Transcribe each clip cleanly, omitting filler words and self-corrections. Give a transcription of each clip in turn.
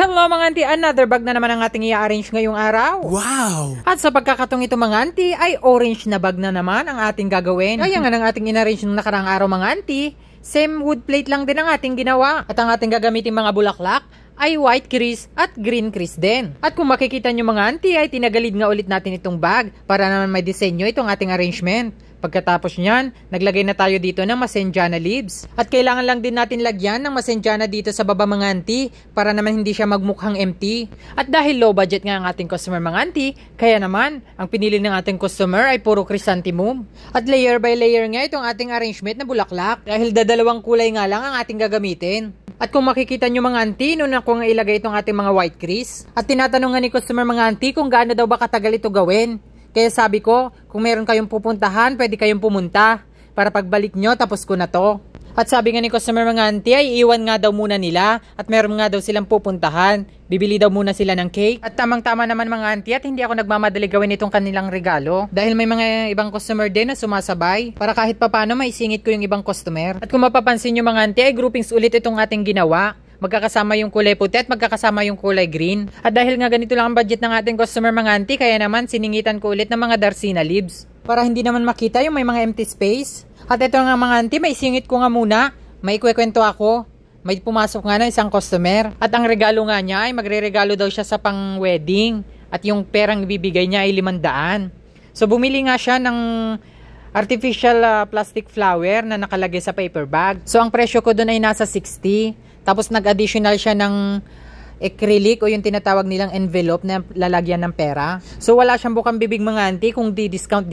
Hello mga auntie, another bag na naman ang ating i-arrange ngayong araw. Wow! At sa pagkakatong ito mga auntie, ay orange na bag na naman ang ating gagawin. Kaya nga ng ating in-arrange nung nakarang araw mga auntie, same wood plate lang din ang ating ginawa. At ang ating gagamitin mga bulaklak ay white crease at green crease din. At kung makikita nyo mga auntie, ay tinagalid nga ulit natin itong bag para naman may disenyo itong ating arrangement. Pagkatapos nyan, naglagay na tayo dito ng masenjana leaves. At kailangan lang din natin lagyan ng masenjana dito sa baba mga auntie para naman hindi siya magmukhang empty. At dahil low budget nga ang ating customer mga auntie, kaya naman, ang pinili ng ating customer ay puro chrysanthemum. At layer by layer nga itong ating arrangement na bulaklak dahil dadalawang kulay nga lang ang ating gagamitin. At kung makikita nyo mga auntie, noon ako nga ilagay itong ating mga white crease. At tinatanong nga ni customer mga auntie kung gaano daw ba katagal ito gawin. Kaya sabi ko, kung meron kayong pupuntahan, pwede kayong pumunta. Para pagbalik nyo, tapos ko na to. At sabi nga ni customer mga auntie, ay iwan nga daw muna nila. At meron nga daw silang pupuntahan. Bibili daw muna sila ng cake. At tamang-tama naman mga auntie, at hindi ako nagmamadali gawin itong kanilang regalo. Dahil may mga ibang customer din na sumasabay. Para kahit papano maisingit ko yung ibang customer. At kung mapapansin nyo mga auntie, ay groupings ulit itong ating ginawa. Magkakasama yung kulay puti at magkakasama yung kulay green. At dahil nga ganito lang ang budget ng ating customer mga auntie, kaya naman siningitan ko ulit ng mga Darsina leaves. Para hindi naman makita yung may mga empty space. At ito nga mga auntie, may singit ko nga muna. May ikwekwento ako. May pumasok nga na isang customer. At ang regalo nga niya ay magre-regalo daw siya sa pang-wedding. At yung perang ibibigay niya ay 500. So bumili nga siya ng artificial plastic flower na nakalagay sa paper bag. So ang presyo ko doon ay nasa 60. Tapos nag-additional siya ng acrylic o yung tinatawag nilang envelope na lalagyan ng pera. So wala siyang bukang bibig mga auntie kung di-discount.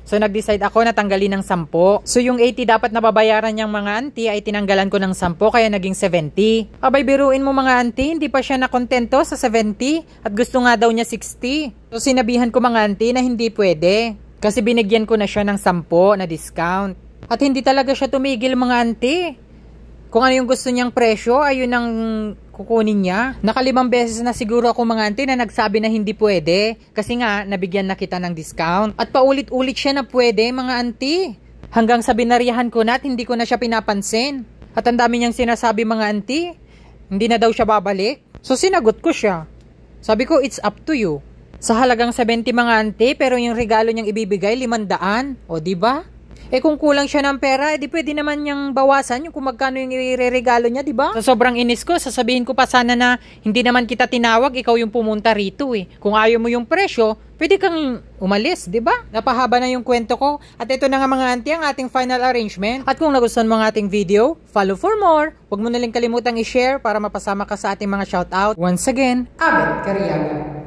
So nag-decide ako na tanggalin ng 10. So yung 80 dapat nababayaran niyang mga auntie ay tinanggalan ko ng 10 kaya naging 70. Abay biruin mo mga auntie, hindi pa siya nakontento sa 70 at gusto nga daw niya 60. So sinabihan ko mga auntie na hindi pwede. Kasi binigyan ko na siya ng 10 na discount. At hindi talaga siya tumigil mga auntie. Kung ano yung gusto niyang presyo, ayun ang kukunin niya. Nakalimang beses na siguro ako mga auntie na nagsabi na hindi pwede. Kasi nga, nabigyan na kita ng discount. At paulit-ulit siya na pwede mga auntie. Hanggang sa binarihan ko na at hindi ko na siya pinapansin. At ang dami niyang sinasabi mga auntie, hindi na daw siya babalik. So sinagot ko siya. Sabi ko, it's up to you. Sa halagang 70 mga auntie, pero yung regalo niyang ibibigay, 500. O diba? Eh kung kulang siya ng pera, edi pwede naman niyang bawasan yung kung magkano yung ireregalo niya, di ba? Sa sobrang inis ko, sasabihin ko pa sana na hindi naman kita tinawag, ikaw yung pumunta rito eh. Kung ayaw mo yung presyo, pwede kang umalis, di ba? Napahaba na yung kwento ko. At ito na nga mga auntie ang ating final arrangement. At kung nagustuhan mo ang ating video, follow for more. Huwag mo na lang kalimutang i-share para mapasama ka sa ating mga shoutout. Once again, Abel Cariaga.